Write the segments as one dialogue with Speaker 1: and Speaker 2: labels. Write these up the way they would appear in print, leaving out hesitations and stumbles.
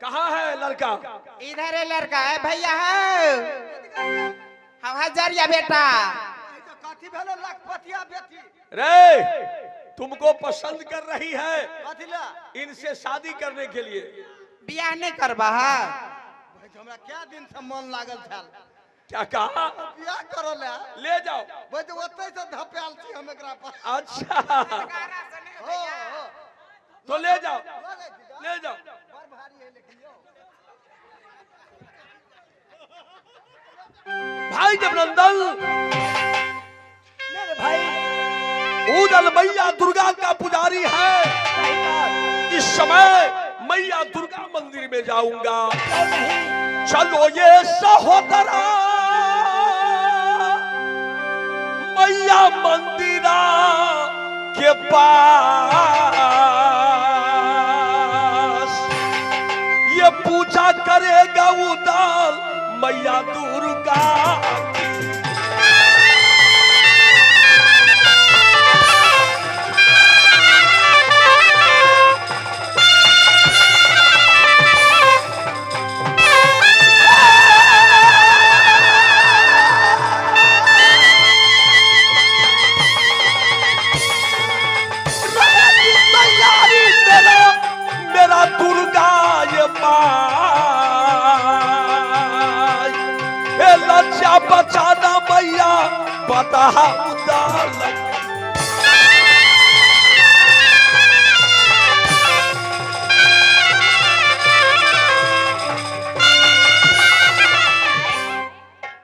Speaker 1: कहाँ है लड़का?
Speaker 2: इधर है लड़का है भैया है। हम हजारिया बेटा।
Speaker 1: रे तुमको पसंद कर रही है इनसे शादी करने के लिए।
Speaker 2: बियाह नहीं करबा है?
Speaker 3: हमरा क्या दिन से मन लागल था।
Speaker 1: क्या कहा?
Speaker 3: बियाह करो
Speaker 1: ले जाओ।
Speaker 3: भाई तो ओते से धप्याल छी हम एकरा पास।
Speaker 1: अच्छा तो ले जाओ ले जाओ। भाई देवनंदन,
Speaker 4: मेरे भाई
Speaker 1: उदल मैया दुर्गा का पुजारी है। इस समय मैया दुर्गा मंदिर में जाऊंगा। चलो ये सहोदरा मैया मंदिरा के पास, ये पूजा करेगा उदल मैया दुर्गा। मेरा दुर्गा ये माय, ए लज्जा बचाना मैया बता उदाल।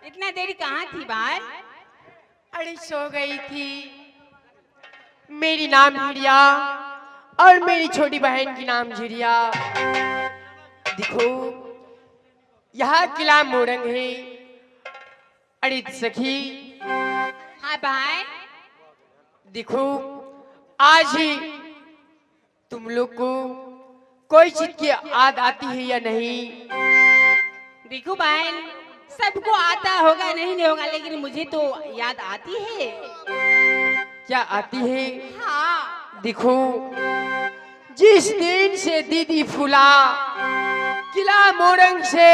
Speaker 5: इतना देरी कहाँ थी बाल?
Speaker 4: अरे सो गई थी। मेरी नाम हिरिया और मेरी छोटी बहन की नाम झिरिया। देखो यहाँ किला मोरंग है। अरे सखी
Speaker 5: हाँ भाई,
Speaker 4: देखो आज ही तुम लोग को कोई चीज की याद आती है या नहीं?
Speaker 5: देखो बहन, सबको आता होगा नहीं होगा, लेकिन मुझे तो याद आती है।
Speaker 4: क्या आती है?
Speaker 5: हाँ।
Speaker 4: देखो जिस दिन से दीदी फुला किला मोरंग से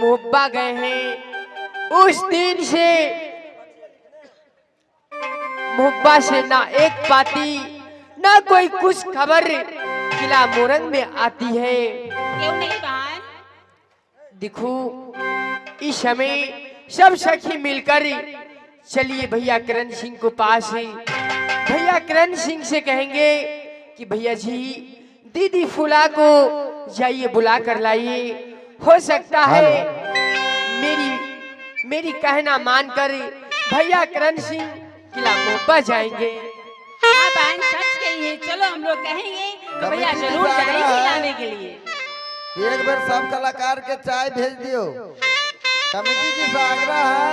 Speaker 4: मोहब्बा गए हैं, उस दिन से मोहब्बा से ना एक पाती ना कोई कुछ खबर किला मोरंग में आती है।
Speaker 5: क्यों नहीं बहन?
Speaker 4: देखो इस समय सब सखी मिलकर चलिए भैया करण सिंह को पास है। भैया करण सिंह से कहेंगे कि भैया जी दीदी फुला को जाइए बुला कर लाइए। हो सकता है मेरी कहना मानकर भैया करण सिंह किला मोहब्बा जाएंगे।
Speaker 5: हाँ बहन, सच कहिए। चलो हम लोग कहेंगे तो भैया जरूर जाएंगे लाने के लिए।
Speaker 3: एक बार सब कलाकार के चाय भेज दियो। कमेटी जी से आग्रह है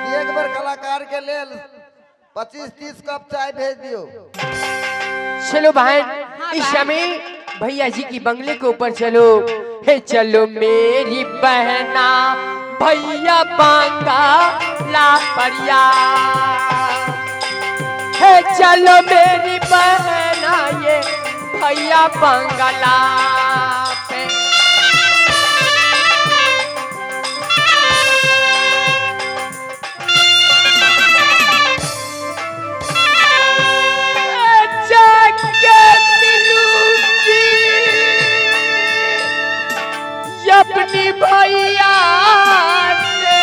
Speaker 3: कि एक बार कलाकार के लिए 25-30 कप चाय भेज दियो।
Speaker 4: चलो बहन इस समय भैया जी की बंगले के ऊपर चलो। हे चलो मेरी बहना भैया बांगा ला परिया। हे चलो मेरी बहना ये भैया बांगला पे। अपनी भैया से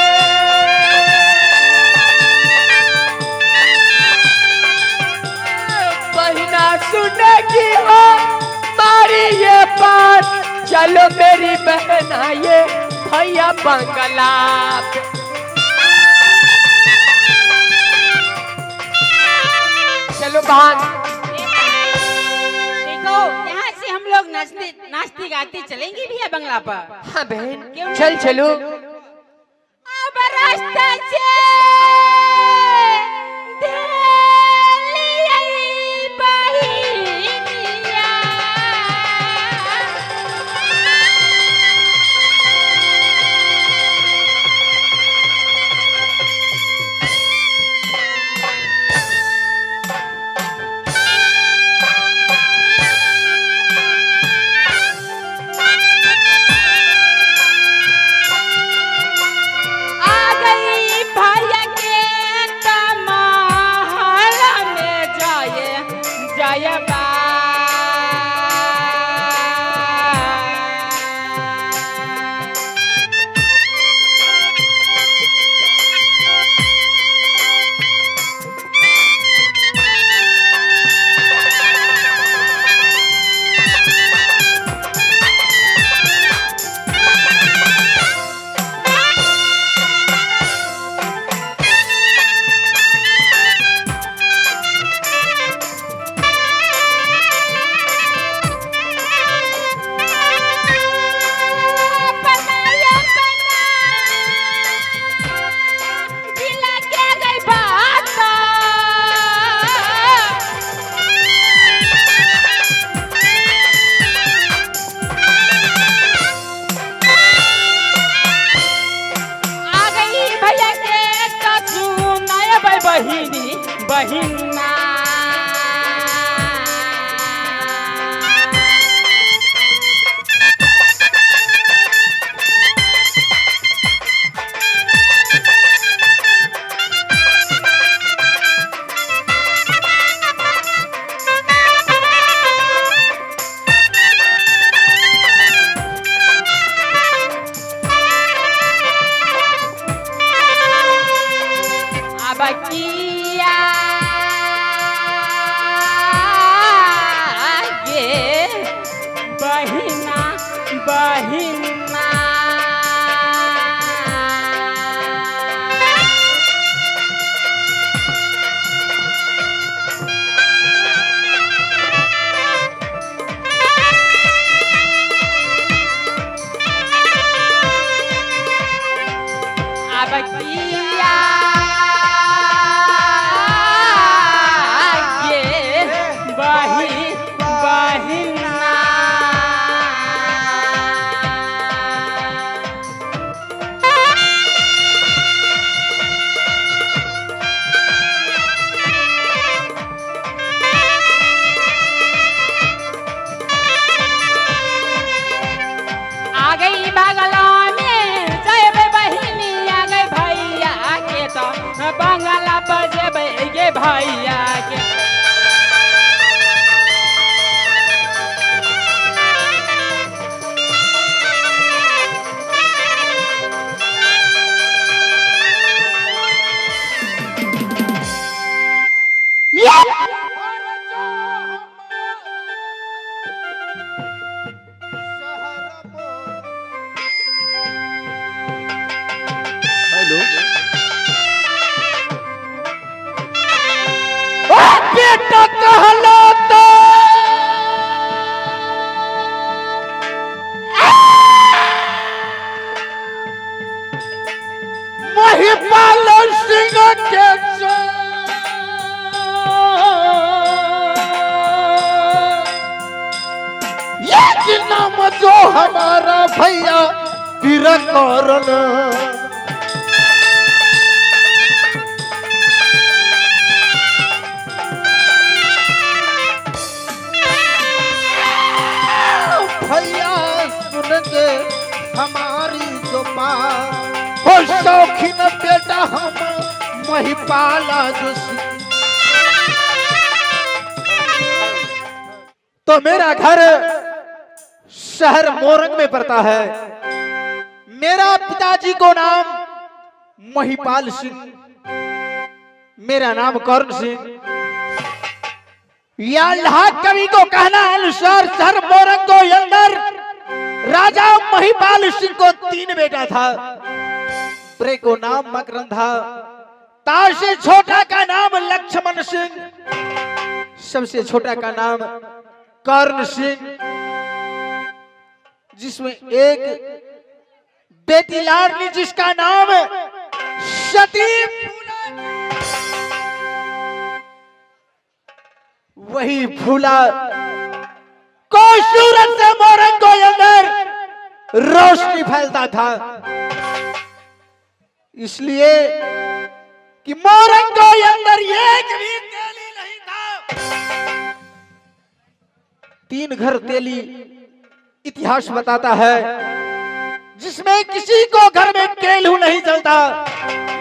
Speaker 4: बहिना सुनेगी हो मारी ये बात। चलो मेरी बहना ये भैया बंगला पे। चलो बहन
Speaker 5: देखो यहाँ से हम लोग नाचते गाते चलेंगे भैया बंगला पर।
Speaker 4: हाँ बहन चल चलो।
Speaker 5: अब रास्ता से
Speaker 4: बहिना अब किया ये बहिना आ गई बगलों में जय बहिनी आ गई भैया के तो बंगला बजे गे भैया के बेटा कहलो तो महिपाल सिंह के ये नाम जो हमारा भैया वीरकरण भैया सुन के हमारी जो बात हो शौकीन बेटा हम महिपाला जो तो मेरा घर शहर मोरंग में पड़ता है। मेरा पिताजी को नाम महिपाल सिंह, मेरा नाम कर्ण सिंह। या कवि को कहना अनुसार शहर मोरंग को अंदर राजा महिपाल सिंह को 3 बेटा था। बड़े को नाम मकरंद था, तार से छोटा का नाम लक्ष्मण सिंह, सबसे छोटा का नाम कर्ण सिंह, जिसमें एक बेटी लाडली जिसका नाम सती वही फूला को सूरत से मोरंग को अंदर रोशनी फैलता था, इसलिए कि मोरंग को अंदर एक भी तेली नहीं था। 3 घर तेली इतिहास बताता है, जिसमें किसी को घर में केलू नहीं जलता,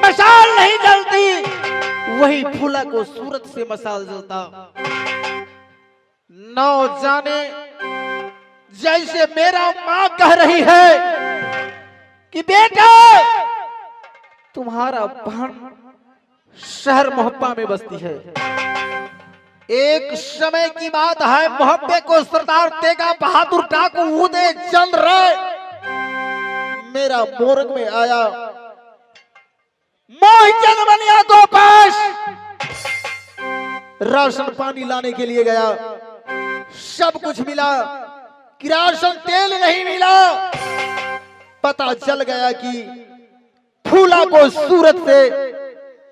Speaker 4: मशाल नहीं जलती, वही फूला को सूरत से मशाल जलता। न जाने जैसे मेरा मां कह रही है कि बेटा तुम्हारा बहन शहर मोहब्बा में बसती है। एक समय की बात है, मोहब्बे को सरदार तेगा बहादुर डाकू उदय चंद राय मेरा मोरंग में आया। मोहिचंद बनिया को पास राशन पानी लाने के लिए गया, सब कुछ मिला, किरासन तेल नहीं मिला। पता चल गया कि फूला को सूरत से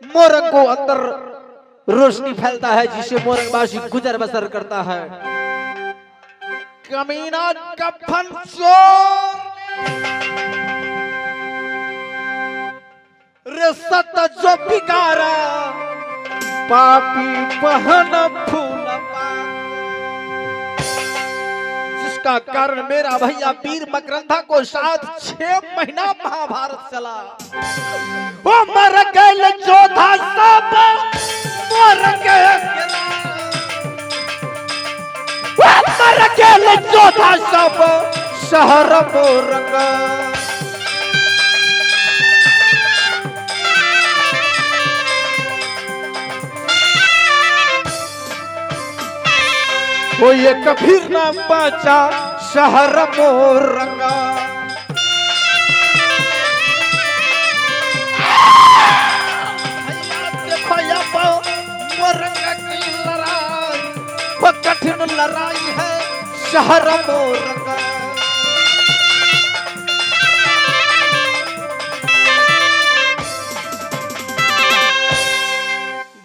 Speaker 4: मोरंग को अंदर रोशनी फैलता है, जिससे मोरंगवासी गुजर बसर करता है। कमीना कफन चोर रे सत जो बिगारा पापी बहन फूला, जिसका कारण मेरा भैया वीर मकरंधा को साथ 6 महीना महाभारत चला। वो मर गए जोधा सब मर गए, मर गए जोधा सब शहर मोरंग। वो ये कभी न बचा शहर मोरंगा।
Speaker 6: शहर मोरंग।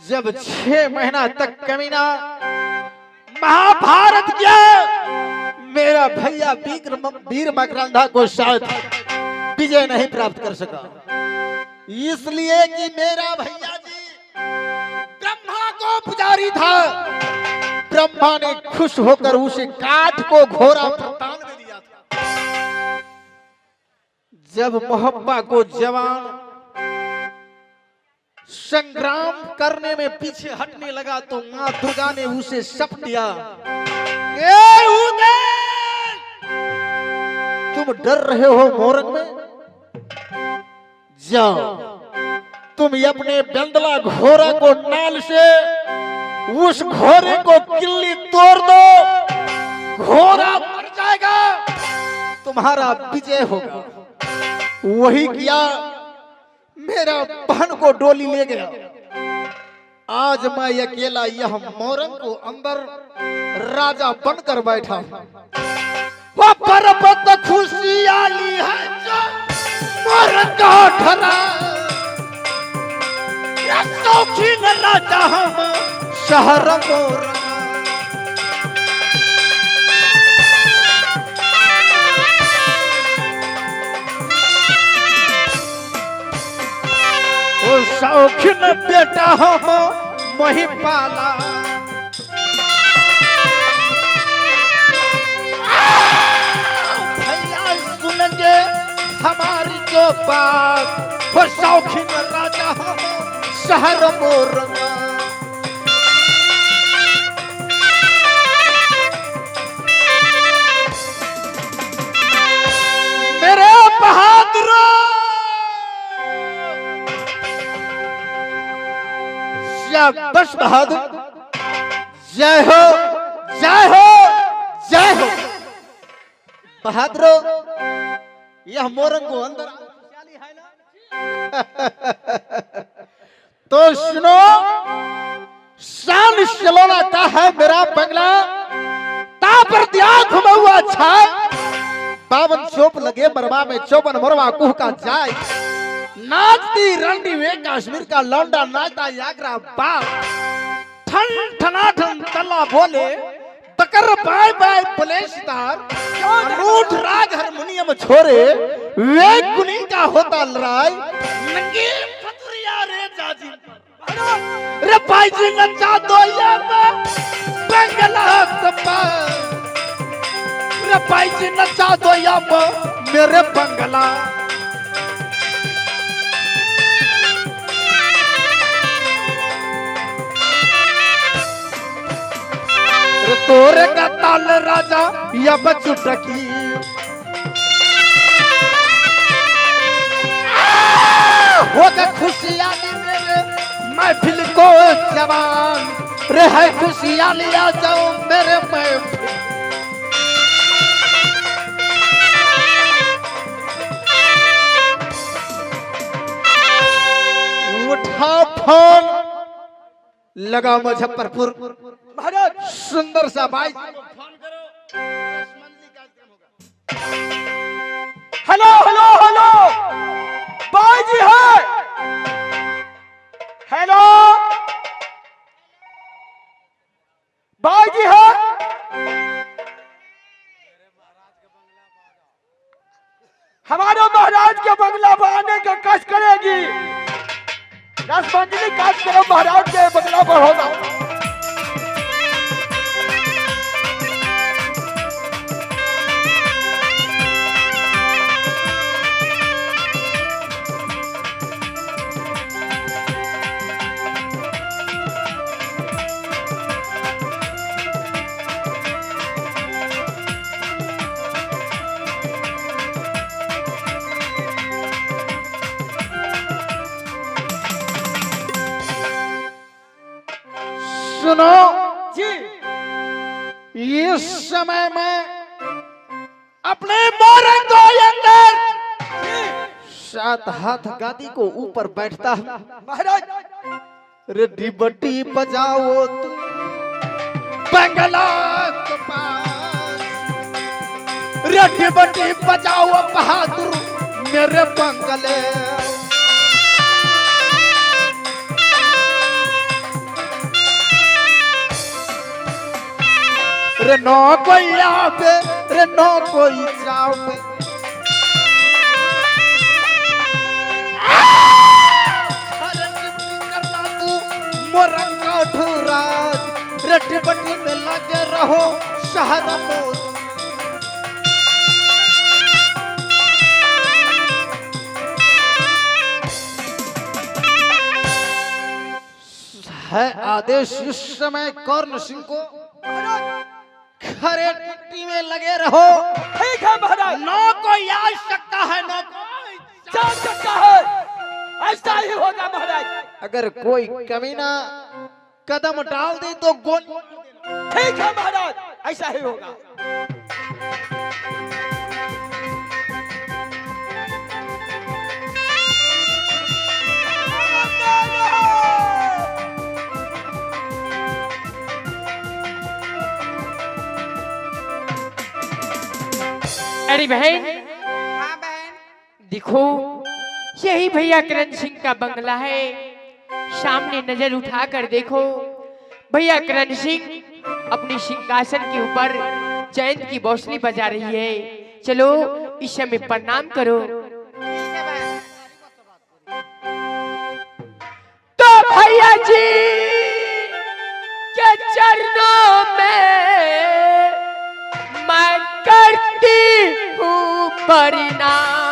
Speaker 6: जब 6 महीना तक कमीना महाभारत किया, मेरा भैया वीर मकरंधा को शायद विजय नहीं प्राप्त कर सका, इसलिए कि मेरा भैया जी ब्रह्मा को पुजारी था। ब्रह्मा ने खुश होकर उसे काठ को घोड़ा प्रदान में दिया था। जब मोहब्बा को जवान संग्राम करने में पीछे हटने लगा तो मां दुर्गा ने उसे शप दिया, तुम डर रहे हो मोरंग में, जाओ तुम अपने बंदला घोड़ा को नाल से उस घोड़े को किल्ली तोड़ दो, घोड़ा मर जाएगा, तुम्हारा विजय होगा। वही किया, मेरा बहन को डोली ले गया। आज मैं अकेला यह मोरंग को अंदर राजा बनकर बैठा हूं। वो पर्वत खुशियाली है जो मोरंग का ठरा, शौकीन राजा हम शहर मोरंग। शौकीन बेटा हम वही पाला, भैया सुनेंगे हमारी जो बात, वो शौकीन राजा हम शहर मोरंग। मेरे बहादुर बस बहादुर, जय हो जय हो जय हो। बहादुर यह मोरंग को अंदर है ना तो सुनो, शान सलोना का है मेरा बंगला, तापर दिया घुमा हुआ छाय, 52 चोप लगे मरवा में 54 मरवा कुह का जाए, नाचती रंडी वे कश्मीर का लौंडा नाचता यागरा बाप, ठन ठना ठन तल्ला बोले तकर बाय बाय बोले सितार, रूठ राग हारमोनियम छोरे वे कुनी का होता लड़ाई, नंगी फतरिया रे जाजी रे भाई जी नचा दो या बंगला सपा, रे भाई जी नचा दो या मेरे बंगला। तोरे का ताल राजा या बचुटकी, होगा खुशियाली मेरे महफिल को जवान, रे है खुशियाली आ जाओ मेरे महफिल। उठा फोन लगा मुजफ्फरपुर, महाराज सुंदर सा भाई फोन करो,
Speaker 1: हेलो हेलो हेलो भाई जी है, हेलो भाई जी है, हमारे महाराज के बंगला पर आने का कष्ट करेगी, 10 मंजिली काट करो महाराज के बंगला पर होगा।
Speaker 6: सुनो
Speaker 1: जी,
Speaker 6: इस समय में अपने मोरंग को अंदर 7 हाथ गादी को ऊपर बैठता है,
Speaker 1: महाराज
Speaker 6: रेडी बट्टी बजाओ तुम बंगला के पास, रटी बटी बजाओ बहादुर मेरे बंगले। रे नो कोई आवे रे नो कोई जावे, अरे करना तू मोरा काठराज, रटी बटी में लगे रहो शहर मोर। है आदेश इस समय कर्ण सिंह को खरे मिट्टी में लगे रहो।
Speaker 1: ठीक है महाराज,
Speaker 6: नौ को याद सकता है, नौ को
Speaker 1: जा सकता है, ऐसा ही होगा महाराज।
Speaker 6: अगर कोई कमीना कदम डाल दे तो गोली।
Speaker 1: ठीक है महाराज, ऐसा ही होगा।
Speaker 4: अरे बहन
Speaker 2: हाँ बहन,
Speaker 4: देखो, यही भैया करण सिंह का बंगला है। सामने नजर उठाकर देखो, भैया करण सिंह अपनी सिंहासन के ऊपर जयंत की बांसुरी बजा रही है। चलो इस समय प्रणाम करो।
Speaker 2: ठीक है बहन।
Speaker 4: तो भैया जी के चरणों में मैं करती हूँ प्रणाम।